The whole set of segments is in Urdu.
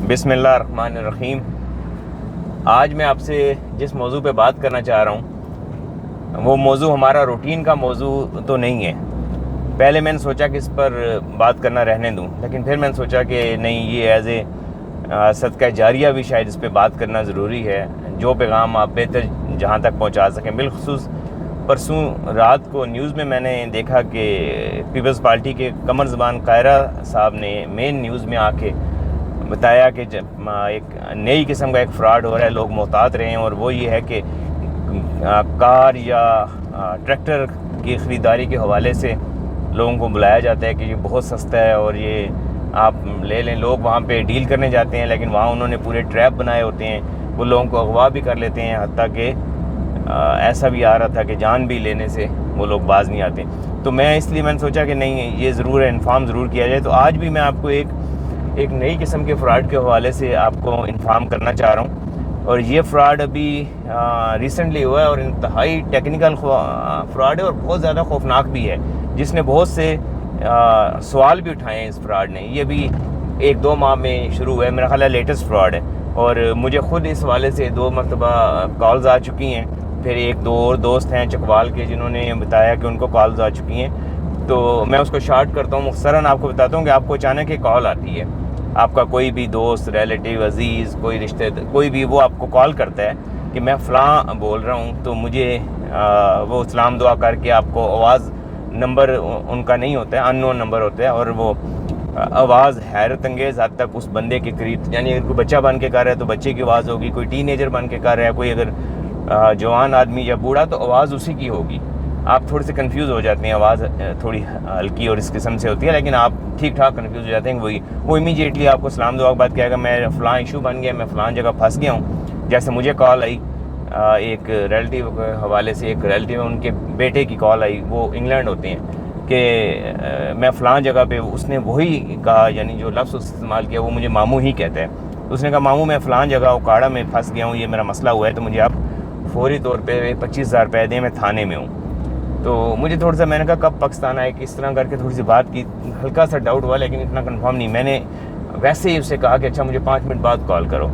بسم اللہ الرحمن الرحیم۔ آج میں آپ سے جس موضوع پہ بات کرنا چاہ رہا ہوں وہ موضوع ہمارا روٹین کا موضوع تو نہیں ہے۔ پہلے میں نے سوچا کہ اس پر بات کرنا رہنے دوں، لیکن پھر میں نے سوچا کہ نہیں، یہ ایز اے صدقہ جاریہ بھی شاید اس پہ بات کرنا ضروری ہے، جو پیغام آپ بہتر جہاں تک پہنچا سکیں۔ بالخصوص پرسوں رات کو نیوز میں نے دیکھا کہ پیپلز پارٹی کے قمر زمان قاہرہ صاحب نے مین نیوز میں آ کے بتایا کہ ایک نئی قسم کا ایک فراڈ ہو رہا ہے، لوگ محتاط رہیں، اور وہ یہ ہے کہ کار یا ٹریکٹر کی خریداری کے حوالے سے لوگوں کو بلایا جاتا ہے کہ یہ بہت سستا ہے اور یہ آپ لے لیں۔ لوگ وہاں پہ ڈیل کرنے جاتے ہیں، لیکن وہاں انہوں نے پورے ٹریپ بنائے ہوتے ہیں، وہ لوگوں کو اغوا بھی کر لیتے ہیں، حتیٰ کہ ایسا بھی آ رہا تھا کہ جان بھی لینے سے وہ لوگ باز نہیں آتے۔ تو میں نے سوچا کہ نہیں، یہ ضرور ہے، انفارم ضرور کیا جائے۔ تو آج بھی میں آپ کو ایک نئی قسم کے فراڈ کے حوالے سے آپ کو انفارم کرنا چاہ رہا ہوں، اور یہ فراڈ ابھی ریسنٹلی ہوا ہے اور انتہائی ٹیکنیکل فراڈ ہے اور بہت زیادہ خوفناک بھی ہے، جس نے بہت سے سوال بھی اٹھائے ہیں۔ اس فراڈ نے یہ بھی 1-2 ماہ میں شروع ہوا ہے، میرا خیال ہے لیٹسٹ فراڈ ہے، اور مجھے خود اس حوالے سے 2 مرتبہ کالز آ چکی ہیں۔ پھر 1-2 اور دوست ہیں چکوال کے جنہوں نے بتایا کہ ان کو کالز آ چکی ہیں۔ تو میں اس کو شارٹ کرتا ہوں، مختصراً آپ کو بتاتا ہوں کہ آپ کو اچانک ایک کال آتی ہے، آپ کا کوئی بھی دوست، ریلیٹیو، عزیز، کوئی رشتہ، کوئی بھی، وہ آپ کو کال کرتا ہے کہ میں فلاں بول رہا ہوں، تو مجھے وہ سلام دعا کر کے آپ کو آواز، نمبر ان کا نہیں ہوتا ہے، ان نون نمبر ہوتا ہے، اور وہ آواز حیرت انگیز حد تک اس بندے کے قریب، یعنی اگر کوئی بچہ بن کے کر رہا ہے تو بچے کی آواز ہوگی، کوئی ٹین ایجر بن کے کر رہا ہے، کوئی اگر جوان آدمی یا بوڑھا، تو آواز اسی کی ہوگی۔ آپ تھوڑے سے کنفیوز ہو جاتے ہیں، آواز تھوڑی ہلکی اور اس قسم سے ہوتی ہے، لیکن آپ ٹھیک ٹھاک کنفیوز ہو جاتے ہیں۔ وہ امیجیٹلی آپ کو سلام دعا کے بعد کہے گا میں فلاں ایشو بن گیا، میں فلاں جگہ پھنس گیا ہوں۔ جیسے مجھے کال آئی ایک ریلیٹیو کے حوالے سے، ایک ریلیٹیو ان کے بیٹے کی کال آئی، وہ انگلینڈ ہوتے ہیں، کہ میں فلاں جگہ پہ، اس نے وہی کہا، یعنی جو لفظ استعمال کیا وہ مجھے ماموں ہی کہتا ہے۔ اس نے کہا ماموں میں فلاں جگہ اوکاڑا میں پھنس گیا ہوں، یہ میرا مسئلہ ہوا ہے، تو مجھے آپ فوری طور پہ 25,000 روپے دیں، میں تھانے میں ہوں۔ تو مجھے تھوڑا سا، میں نے کہا کب پاکستان آئے، کس طرح کر کے تھوڑی سی بات کی، ہلکا سا ڈاؤٹ ہوا لیکن اتنا کنفرم نہیں۔ میں نے ویسے ہی اسے کہا کہ اچھا مجھے 5 منٹ بعد کال کرو۔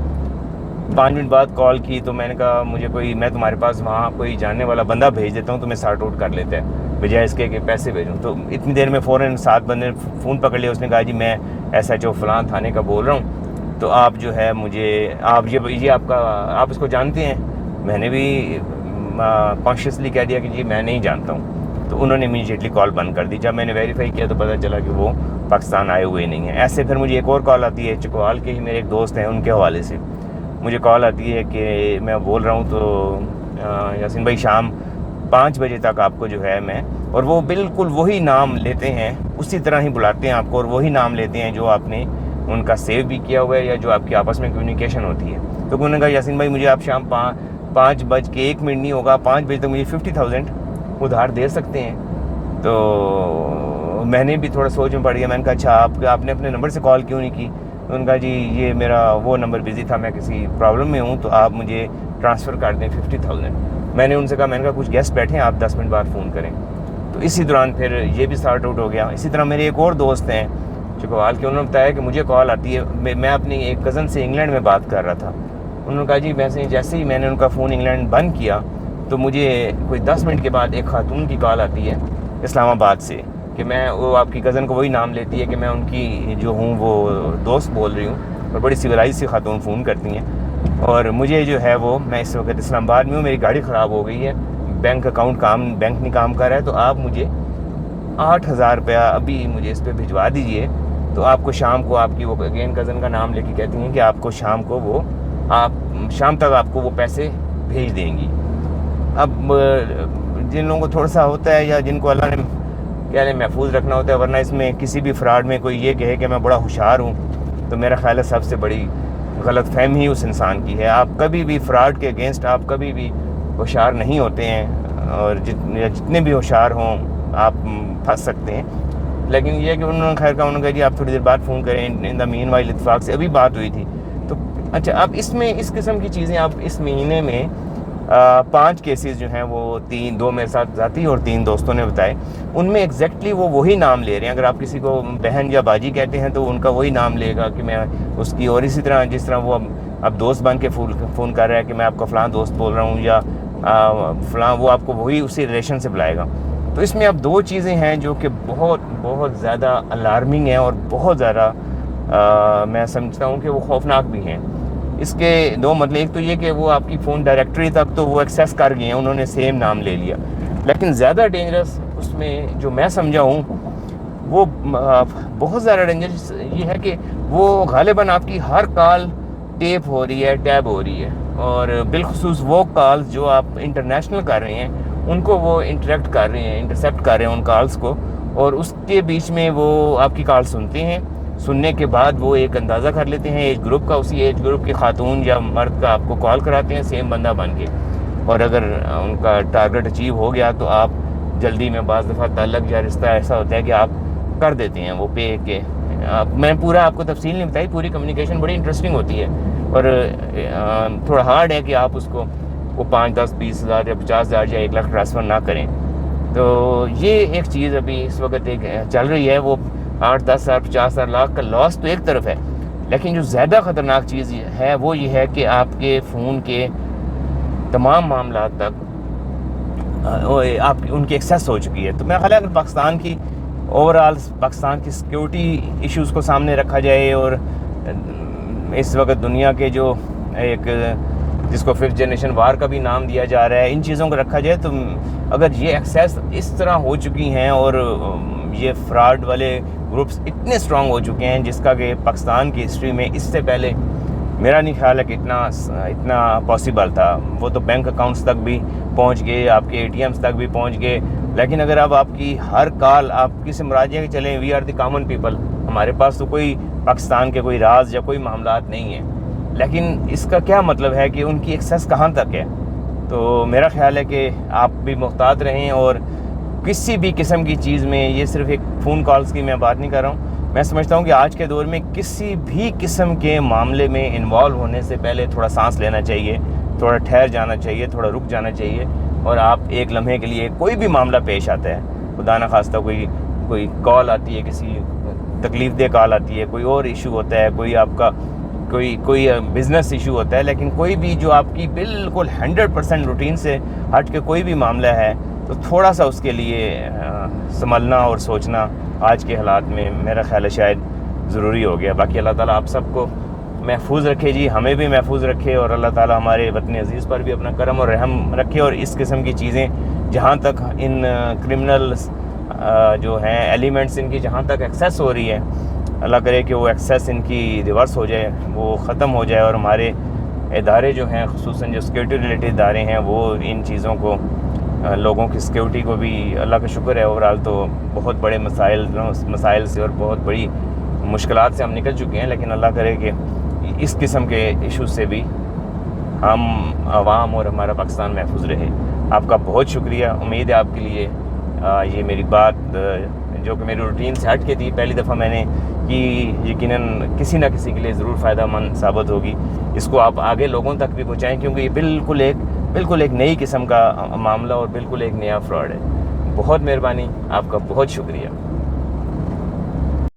5 منٹ بعد کال کی تو میں نے کہا میں تمہارے پاس وہاں کوئی جاننے والا بندہ بھیج دیتا ہوں، تمہیں سارٹ آؤٹ کر لیتا ہے، بجائے اس کے کہ پیسے بھیجوں۔ تو اتنی دیر میں فوراً 7 بندے نے فون پکڑ لیا۔ اس نے کہا جی میں SHO فلاں تھانے کا بول رہا ہوں، تو آپ جو ہے مجھے، آپ یہ آپ اس کو جانتے ہیں؟ میں نے بھی کانشیسلی کہہ دیا کہ جی میں نہیں جانتا ہوں۔ تو انہوں نے امیجیٹلی کال بند کر دی۔ جب میں نے ویریفائی کیا تو پتہ چلا کہ وہ پاکستان آئے ہوئے نہیں ہیں۔ ایسے پھر مجھے ایک اور کال آتی ہے، چکوال کے ہی میرے ایک دوست ہیں، ان کے حوالے سے مجھے کال آتی ہے کہ میں بول رہا ہوں تو یاسین بھائی شام 5 بجے تک آپ کو جو ہے میں، اور وہ بالکل وہی نام لیتے ہیں، اسی طرح ہی بلاتے ہیں آپ کو، اور وہی نام لیتے ہیں جو آپ نے ان کا سیو بھی کیا ہوا ہے یا جو آپ کی آپس میں کمیونیکیشن ہوتی ہے۔ تو انہوں نے کہا یاسین بھائی مجھے آپ شام 5:01 نہیں ہوگا، 5 بجے تک مجھے 50,000 ادھار دے سکتے ہیں؟ تو میں نے بھی تھوڑا سوچ میں پڑ گیا۔ میں نے کہا اچھا آپ نے اپنے نمبر سے کال کیوں نہیں کی؟ تو ان کا جی یہ میرا وہ نمبر بزی تھا، میں کسی پرابلم میں ہوں، تو آپ مجھے ٹرانسفر کر دیں 50,000۔ میں نے ان سے کہا، میں نے کہا کچھ گیسٹ بیٹھے ہیں، آپ 10 منٹ بعد فون کریں۔ تو اسی دوران پھر یہ بھی سارٹ آؤٹ ہو گیا۔ اسی طرح میرے ایک اور دوست ہیں چکوال کے، انہوں نے بتایا کہ مجھے کال آتی ہے، میں اپنی ایک کزن سے انگلینڈ میں بات کر رہا تھا۔ انہوں نے کہا جی جیسے ہی میں نے ان کا فون انگلینڈ بند کیا تو مجھے کوئی 10 منٹ کے بعد ایک خاتون کی کال آتی ہے اسلام آباد سے، کہ وہ آپ کی کزن کو وہی نام لیتی ہے کہ میں ان کی جو ہوں وہ دوست بول رہی ہوں، اور بڑی سویلائز سی خاتون فون کرتی ہیں، اور مجھے جو ہے وہ، میں اس وقت اسلام آباد میں ہوں، میری گاڑی خراب ہو گئی ہے، بینک نہیں کام کر رہا ہے، تو آپ مجھے 8,000 روپیہ ابھی مجھے اس پہ بھجوا دیجئے۔ تو آپ کو شام کو، آپ کی وہ اگین کزن کا نام لے کے کہتی ہیں کہ آپ کو شام کو شام تک آپ کو وہ پیسے بھیج دیں گی۔ اب جن لوگوں کو تھوڑا سا ہوتا ہے، یا جن کو اللہ نے محفوظ رکھنا ہوتا ہے، ورنہ اس میں کسی بھی فراڈ میں کوئی یہ کہے کہ میں بڑا ہوشیار ہوں، تو میرا خیال ہے سب سے بڑی غلط فہمی اس انسان کی ہے۔ آپ کبھی بھی فراڈ کے اگینسٹ آپ کبھی بھی ہوشیار نہیں ہوتے ہیں، اور جتنے بھی ہوشیار ہوں آپ پھنس سکتے ہیں۔ لیکن یہ کہ انہوں نے خیر کہا، انہوں نے کہا جی آپ تھوڑی دیر بعد فون کریں، ان دا مین وائل اتفاق سے ابھی بات ہوئی تھی۔ تو اچھا، اب اس قسم کی چیزیں آپ اس مہینے میں 5 کیسز جو ہیں وہ 2 میرے ساتھ ذاتی اور 3 دوستوں نے بتائے، ان میں ایگزیکٹلی وہ وہی نام لے رہے ہیں. اگر آپ کسی کو بہن یا باجی کہتے ہیں تو ان کا وہی نام لے گا کہ میں اس کی، اور اسی طرح جس طرح وہ اب دوست بن کے فون کر رہا ہے کہ میں آپ کا فلاں دوست بول رہا ہوں یا فلاں، وہ آپ کو وہی اسی ریلیشن سے بلائے گا. تو اس میں اب 2 چیزیں ہیں جو کہ بہت بہت زیادہ الارمنگ ہیں اور بہت زیادہ میں سمجھتا ہوں کہ وہ خوفناک بھی ہیں. اس کے 2 مطلب، ایک تو یہ کہ وہ آپ کی فون ڈائریکٹری تک تو وہ ایکسیس کر گئے ہیں، انہوں نے سیم نام لے لیا. لیکن زیادہ ڈینجرس اس میں جو میں سمجھا ہوں وہ بہت زیادہ ڈینجرس یہ ہے کہ وہ غالباً آپ کی ہر کال ٹیپ ہو رہی ہے، ٹیب ہو رہی ہے، اور بالخصوص وہ کالز جو آپ انٹرنیشنل کر رہے ہیں ان کو وہ انٹریکٹ کر رہے ہیں، انٹرسیپٹ کر رہے ہیں ان کالز کو، اور اس کے بیچ میں وہ آپ کی کال سنتے ہیں. سننے کے بعد وہ ایک اندازہ کر لیتے ہیں ایج گروپ کا، اسی ایج گروپ کی خاتون یا مرد کا آپ کو کال کراتے ہیں سیم بندہ بن کے، اور اگر ان کا ٹارگٹ اچیو ہو گیا تو آپ جلدی میں، بعض دفعہ تعلق یا رشتہ ایسا ہوتا ہے کہ آپ کر دیتے ہیں وہ پے کے. میں پورا آپ کو تفصیل نہیں بتائی، پوری کمیونیکیشن بڑی انٹرسٹنگ ہوتی ہے، اور تھوڑا ہارڈ ہے کہ آپ اس کو وہ 5 10 20 ہزار یا 50 ہزار یا 1 لاکھ ٹرانسفر نہ کریں. تو یہ ایک چیز ابھی اس وقت ایک چل رہی ہے. وہ 8 10 ہزار 50 ہزار لاکھ کا لاس تو ایک طرف ہے، لیکن جو زیادہ خطرناک چیز ہے وہ یہ ہے کہ آپ کے فون کے تمام معاملات تک آپ ان کی ایکسیس ہو چکی ہے. تو میں خیال ہے اگر پاکستان کی اوورآل پاکستان کی سیکیورٹی ایشوز کو سامنے رکھا جائے، اور اس وقت دنیا کے جو ایک جس کو 5th جنریشن وار کا بھی نام دیا جا رہا ہے، ان چیزوں کو رکھا جائے، تو اگر یہ ایکسیس اس طرح ہو چکی ہیں اور یہ فراڈ والے گروپس اتنے اسٹرانگ ہو چکے ہیں، جس کا کہ پاکستان کی ہسٹری میں اس سے پہلے میرا نہیں خیال ہے کہ اتنا پاسبل تھا. وہ تو بینک اکاؤنٹس تک بھی پہنچ گئے، آپ کے ATMs تک بھی پہنچ گئے، لیکن اگر اب آپ کی ہر کال آپ کسی مراجعہ کہ چلیں we are the common people, ہمارے پاس تو کوئی پاکستان کے کوئی راز یا کوئی معاملات نہیں ہیں، لیکن اس کا کیا مطلب ہے کہ ان کی ایکسیس کہاں تک ہے. تو میرا خیال ہے کہ آپ بھی محتاط رہیں، اور کسی بھی قسم کی چیز میں، یہ صرف ایک فون کالز کی میں بات نہیں کر رہا ہوں، میں سمجھتا ہوں کہ آج کے دور میں کسی بھی قسم کے معاملے میں انوالو ہونے سے پہلے تھوڑا سانس لینا چاہیے، تھوڑا ٹھہر جانا چاہیے، تھوڑا رک جانا چاہیے. اور آپ ایک لمحے کے لیے، کوئی بھی معاملہ پیش آتا ہے، خدا نہ خواستہ کوئی کال آتی ہے، کسی تکلیف دہ کال آتی ہے، کوئی اور ایشو ہوتا ہے، کوئی آپ کا کوئی بزنس ایشو ہوتا ہے، لیکن کوئی بھی جو آپ کی بالکل 100% روٹین سے ہٹ کے کوئی بھی معاملہ ہے، تو تھوڑا سا اس کے لیے سنبھلنا اور سوچنا آج کے حالات میں میرا خیال ہے شاید ضروری ہو گیا. باقی اللہ تعالیٰ آپ سب کو محفوظ رکھے جی، ہمیں بھی محفوظ رکھے، اور اللہ تعالیٰ ہمارے وطن عزیز پر بھی اپنا کرم اور رحم رکھے. اور اس قسم کی چیزیں جہاں تک ان کرمنل جو ہیں ایلیمنٹس، ان کی جہاں تک ایکسیس ہو رہی ہے، اللہ کرے کہ وہ ایکسیس ان کی ریورس ہو جائے، وہ ختم ہو جائے، اور ہمارے ادارے جو ہیں، خصوصاً جو سیکیورٹی ریلیٹڈ ادارے ہیں، وہ ان چیزوں کو، لوگوں کی سیکیورٹی کو بھی، اللہ کا شکر ہے اوورآل تو بہت بڑے مسائل سے اور بہت بڑی مشکلات سے ہم نکل چکے ہیں، لیکن اللہ کرے کہ اس قسم کے ایشوز سے بھی ہم عوام اور ہمارا پاکستان محفوظ رہے. آپ کا بہت شکریہ. امید ہے آپ کے لیے یہ میری بات جو کہ میری روٹین سے ہٹ کے تھی پہلی دفعہ میں نے کی، یقیناً کسی نہ کسی کے لیے ضرور فائدہ مند ثابت ہوگی. اس کو آپ آگے لوگوں تک بھی پہنچائیں، کیونکہ یہ بالکل ایک نئی قسم کا معاملہ اور بالکل ایک نیا فراڈ ہے. بہت مہربانی، آپ کا بہت شکریہ.